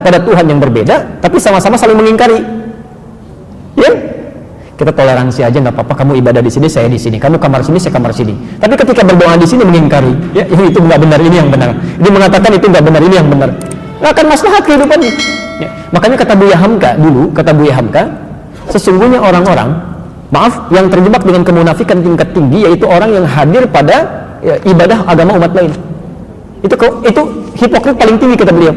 pada Tuhan yang berbeda, tapi sama-sama saling mengingkari. Ya, kita toleransi aja, nggak apa-apa. Kamu ibadah di sini, saya di sini. Kamu kamar sini, saya kamar sini. Tapi ketika berdoa di sini mengingkari, ya itu nggak benar, ini yang benar. Dia mengatakan itu nggak benar, ini yang benar. Nggak akan maslahat kehidupannya. Ya. Makanya kata Buya Hamka dulu, kata Buya Hamka, sesungguhnya orang-orang, maaf, yang terjebak dengan kemunafikan tingkat tinggi, yaitu orang yang hadir pada ibadah agama umat lain. Itu hipokrit paling tinggi, kata beliau.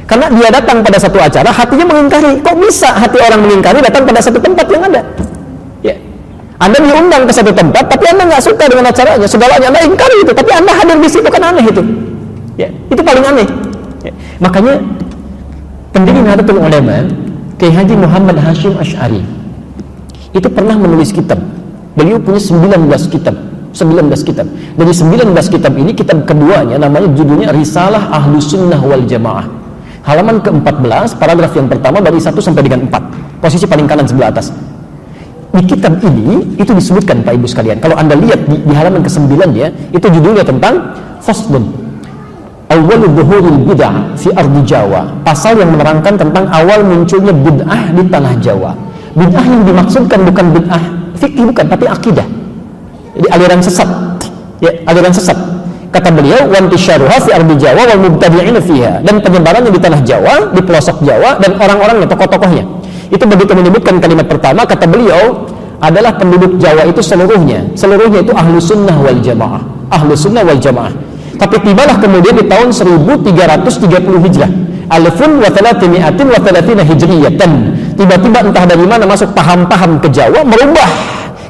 Karena dia datang pada satu acara, hatinya mengingkari. Kok bisa hati orang mengingkari datang pada satu tempat yang ada? Ya. Anda diundang ke satu tempat, tapi Anda nggak suka dengan acaranya, segalanya Anda ingkari itu, tapi Anda hadir di situ, kan aneh itu. Ya. Itu paling aneh. Ya. Makanya pendiri Nahdlatul Ulama, Kiai Haji Muhammad Hashim Asy'ari, itu pernah menulis kitab. Beliau punya 19 kitab. 19 kitab. Dari 19 kitab ini, kitab keduanya namanya judulnya Risalah Ahlus Sunnah wal Jamaah. Halaman ke-14, paragraf yang pertama dari 1 sampai dengan 4. Posisi paling kanan sebelah atas. Di kitab ini, itu disebutkan Pak Ibu sekalian. Kalau Anda lihat di halaman ke-9 ya, itu judulnya tentang Faslun Awwalu Dhuhuril Bid'ah fi Ardi Jawa. Pasal yang menerangkan tentang awal munculnya bid'ah di tanah Jawa. Bid'ah yang dimaksudkan bukan bid'ah fikih, bukan, tapi akidah. Jadi aliran sesat. Ya, aliran sesat. Kata beliau, wantisyaruha fi ardi Jawa wal mubtadi'ina fiha, dan penyebarannya di tanah Jawa, di pelosok Jawa, dan orang-orangnya, tokoh-tokohnya. Itu begitu menyebutkan kalimat pertama, kata beliau, adalah penduduk Jawa itu seluruhnya itu ahlu sunnah wal jamaah, ahlu sunnah wal jamaah. Tapi tibalah kemudian di tahun 1330 Hijrah, alfun wa thalathimi'atin wa thalathina hijriyatan, tiba-tiba entah dari mana masuk paham-paham ke Jawa, merubah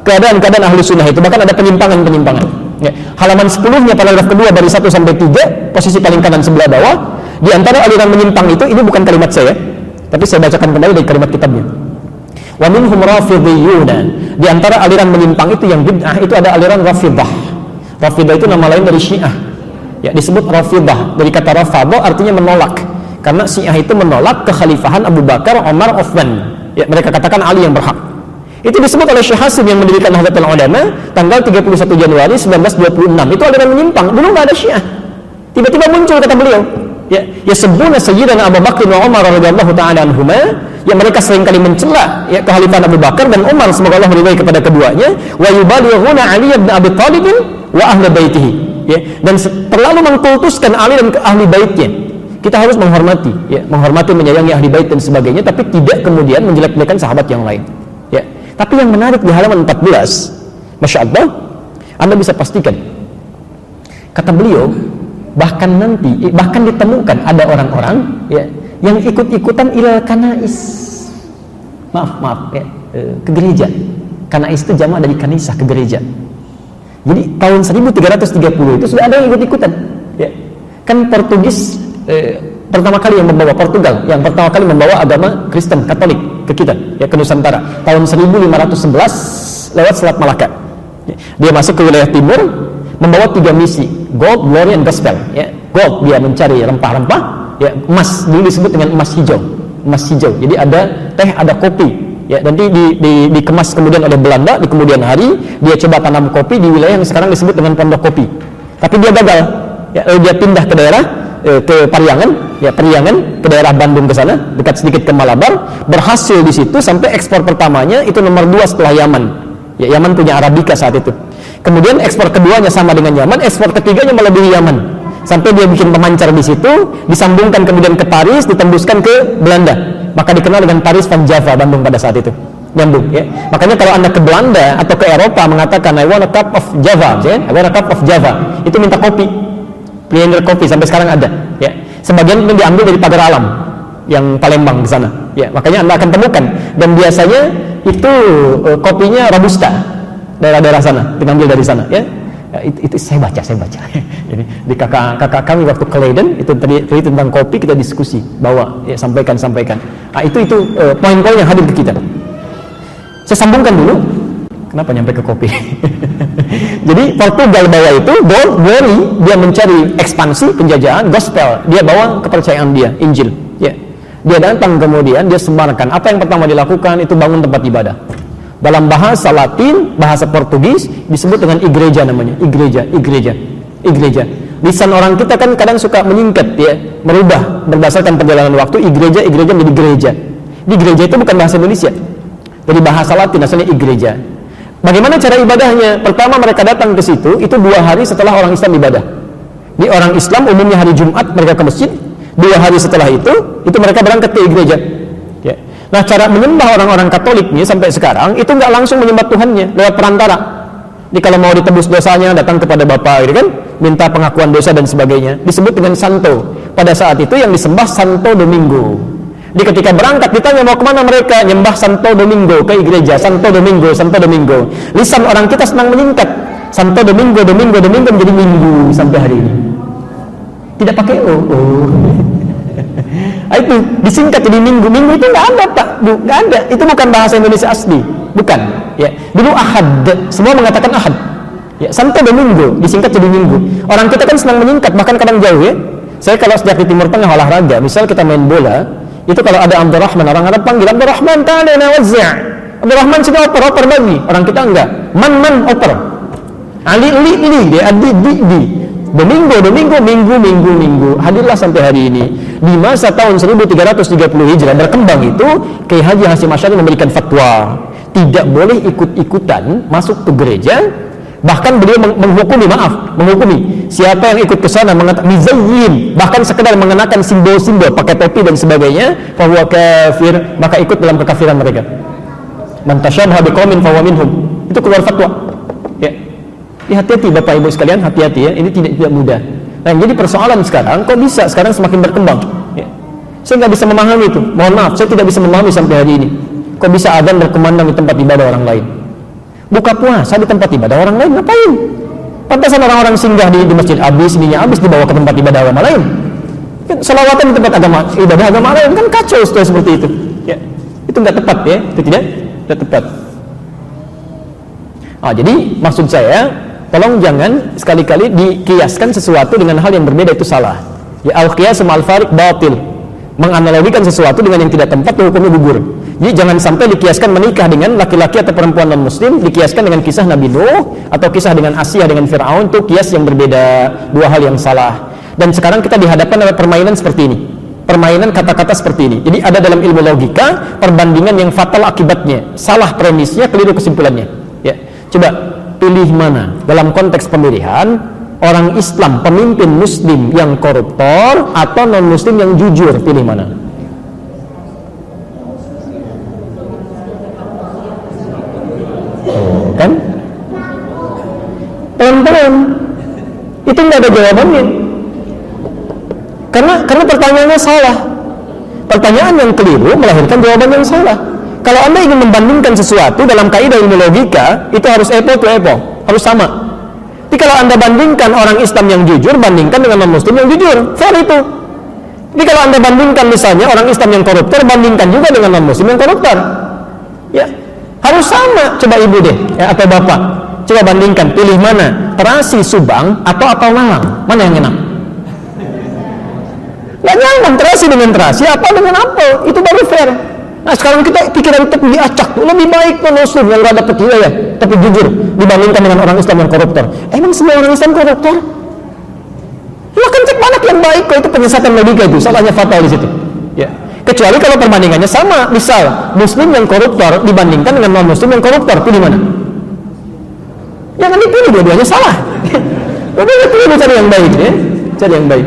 keadaan-keadaan ahlu sunnah itu, bahkan ada penyimpangan-penyimpangan. Ya, halaman 10-nya paragraf kedua dari 1 sampai 3, posisi paling kanan sebelah bawah. Di antara aliran menyimpang itu, ini bukan kalimat saya, tapi saya bacakan kembali dari kalimat kitabnya. Wa minhum rafidhiyuna, di antara aliran menyimpang itu yang bid'ah itu ada aliran Rafidah. Rafidah itu nama lain dari Syiah. Ya, disebut Rafidah dari kata rafadha, artinya menolak. Karena Syiah itu menolak kekhalifahan Abu Bakar, Umar, Utsman. Ya, mereka katakan Ali yang berhak. Itu disebut oleh Syekh Hasim yang mendirikan Nahdlatul Ulama tanggal 31 Januari 1926. Itu aliran menyimpang, dulu nggak ada Syiah. Tiba-tiba muncul, kata beliau, ya sebuna Sayyidina Abu Bakar wa Umar radhiyallahu ta'ala anhuma, yang mereka seringkali mencela ya kekhalifahan Abu Bakar dan Umar, semoga Allah meridai kepada keduanya, wa yubalighuna Ali bin Abi Thalib wa ahli baitihi, ya, dan terlalu mengkultuskan Ali dan ahli baitnya. Kita harus menghormati, ya, menghormati, menyayangi ahli bait dan sebagainya, tapi tidak kemudian menjelek-jelekan sahabat yang lain. Ya. Tapi yang menarik di halaman 14, Masya Allah, Anda bisa pastikan, kata beliau, bahkan ditemukan ada orang-orang ya, yang ikut-ikutan ilal kanais, maaf ya, ke gereja. Kanais itu jamak dari kanisah, ke gereja. Jadi tahun 1330 itu sudah ada yang ikut-ikutan ya. Kan Portugis pertama kali yang membawa, Portugal yang pertama kali membawa agama Kristen Katolik ke kita, ya, ke Nusantara tahun 1511 lewat Selat Malaka. Dia masuk ke wilayah timur membawa 3 misi, gold, glory, and gospel. Ya, gold dia mencari rempah-rempah, ya, emas dulu disebut dengan emas hijau. Jadi ada teh, ada kopi, ya, nanti dikemas kemudian oleh Belanda di kemudian hari. Dia coba tanam kopi di wilayah yang sekarang disebut dengan Pondok Kopi, tapi dia gagal. Ya, lalu dia pindah ke daerah ke Pariangan, ya, Periangan, ke daerah Bandung ke sana, dekat sedikit ke Malabar, berhasil di situ sampai ekspor pertamanya itu nomor 2 setelah Yaman. Ya, Yaman punya Arabica saat itu. Kemudian ekspor keduanya sama dengan Yaman, ekspor ketiganya melebihi Yaman. Sampai dia bikin pemancar di situ, disambungkan kemudian ke Paris, ditembuskan ke Belanda. Maka dikenal dengan Paris van Java, Bandung pada saat itu. Bandung, ya. Makanya kalau Anda ke Belanda atau ke Eropa mengatakan I want a cup of Java, ya, I want a cup of Java, itu minta kopi. Blender kopi sampai sekarang ada, ya. Sebagian itu diambil dari Pagar Alam yang Palembang di sana, ya. Makanya Anda akan temukan, dan biasanya itu kopinya Robusta, daerah-daerah sana diambil dari sana, ya. Itu saya baca. Jadi di kakak kami waktu ke Leiden itu tadi tentang kopi kita diskusi, bawa, ya, sampaikan. Nah, itu poin-poin yang hadir ke kita. Saya sambungkan dulu. Kenapa nyampe ke kopi? Jadi Portugal bawa itu gold, glory, dia mencari ekspansi, penjajahan, gospel, dia bawa kepercayaan dia, Injil, ya. Dia datang kemudian dia sebarkan. Apa yang pertama dilakukan itu bangun tempat ibadah. Dalam bahasa Latin, bahasa Portugis disebut dengan igreja namanya, igreja. Lisan orang kita kan kadang suka menyingkat ya, merubah berdasarkan perjalanan waktu. Igreja menjadi gereja. Di gereja itu bukan bahasa Indonesia, dari bahasa Latin asalnya igreja. Bagaimana cara ibadahnya? Pertama mereka datang ke situ itu 2 hari setelah orang Islam ibadah. Di orang Islam umumnya hari Jumat mereka ke masjid, 2 hari setelah itu mereka berangkat ke gereja. Ya. Nah, cara menyembah orang-orang Katolik nih sampai sekarang itu nggak langsung menyembah Tuhannya, lewat perantara. Jadi kalau mau ditebus dosanya datang kepada Bapa, gitu kan, minta pengakuan dosa dan sebagainya, disebut dengan Santo. Pada saat itu yang disembah Santo Domingo. Jadi ketika berangkat ditanya mau kemana mereka, nyembah Santo Domingo, ke gereja Santo Domingo, Santo Domingo. Lisan orang kita senang menyingkat, Santo Domingo menjadi minggu sampai hari ini. Tidak pakai itu disingkat jadi minggu itu nggak ada Pak, nggak ada, itu bukan bahasa Indonesia asli, bukan ya. Dulu Ahad, semua mengatakan Ahad ya, Santo Domingo disingkat jadi minggu. Orang kita kan senang menyingkat, bahkan kadang jauh ya. Saya kalau sejak di Timur Tengah olahraga, misal kita main bola, itu kalau ada Abdurrahman, orang Arab panggil Abdurrahman, ta'ala wazza'. Abdurrahman sudah oper bagi, orang kita enggak, man oper. Ali dia di Domingo, minggu. Hadirlah sampai hari ini. Di masa tahun 1330 Hijrah berkembang itu, Kiai Haji Hasyim Asy'ari memberikan fatwa, tidak boleh ikut-ikutan masuk ke gereja. Bahkan beliau menghukumi siapa yang ikut ke sana mizayyin, bahkan sekedar mengenakan simbol-simbol, pakai topi dan sebagainya, fahuwa kafir, maka ikut dalam kekafiran mereka. Man tashabbaha biqaumin fahuwa minhum. Itu keluar fatwa. Ya. Hati-hati Bapak Ibu sekalian, hati-hati ya, ini tidak mudah. Nah, jadi persoalan sekarang, kok bisa sekarang semakin berkembang? Ya. Saya nggak bisa memahami itu. Mohon maaf, saya tidak bisa memahami sampai hari ini. Kok bisa adzan berkumandang di tempat ibadah orang lain? Buka puasa di tempat ibadah orang lain, ngapain? Pantasan orang-orang singgah di masjid habis dibawa ke tempat ibadah agama lain. Kan selawatan di tempat ibadah agama lain kan kacau seperti itu. Ya. Itu nggak tepat ya, itu tidak tepat. Jadi maksud saya, tolong jangan sekali-kali dikiaskan sesuatu dengan hal yang berbeda, itu salah. Ya, al-qiyas ma'al fariq batil. Menganalogikan sesuatu dengan yang tidak tempat, hukumnya gugur. Jadi jangan sampai dikiaskan menikah dengan laki-laki atau perempuan non-muslim, dikiaskan dengan kisah Nabi Nuh atau kisah dengan Asia dengan Fir'aun, itu kias yang berbeda, 2 hal yang salah. Dan sekarang kita dihadapkan oleh permainan seperti ini, permainan kata-kata seperti ini. Jadi ada dalam ilmu logika perbandingan yang fatal akibatnya, salah premisnya, keliru kesimpulannya. Ya, coba pilih mana dalam konteks pemilihan, orang Islam, pemimpin muslim yang koruptor atau non-muslim yang jujur, pilih mana? Kan? Pelan-pelan. Itu nggak ada jawabannya. Karena pertanyaannya salah. Pertanyaan yang keliru melahirkan jawaban yang salah. Kalau Anda ingin membandingkan sesuatu dalam kaidah ilmu logika, itu harus apple to apple, harus sama. Tapi kalau Anda bandingkan orang Islam yang jujur, bandingkan dengan non-muslim yang jujur, fair itu. Jadi kalau Anda bandingkan misalnya orang Islam yang koruptor, bandingkan juga dengan non-muslim yang koruptor. Ya, harus sama. Coba ibu deh, ya, atau bapak, coba bandingkan, pilih mana, terasi Subang atau apel Malang, mana yang enak? Gak nyaman, terasi dengan terasi, apa dengan apel, itu baru fair. Nah sekarang kita pikiran kita diacak, lebih baik non-muslim yang gak dapat hidayah tapi jujur dibandingkan dengan orang Islam yang koruptor. Emang semua orang Islam koruptor? Ya kan cek mana yang baik, kok itu penyesatan logika, itu salahnya fatal di situ. Ya. Kecuali kalau perbandingannya sama, misal muslim yang koruptor dibandingkan dengan non-muslim yang koruptor, pilih mana? Jangan dipilih, dua-duanya salah. Dua-duanya pilih, cari yang baik ya, cari yang baik.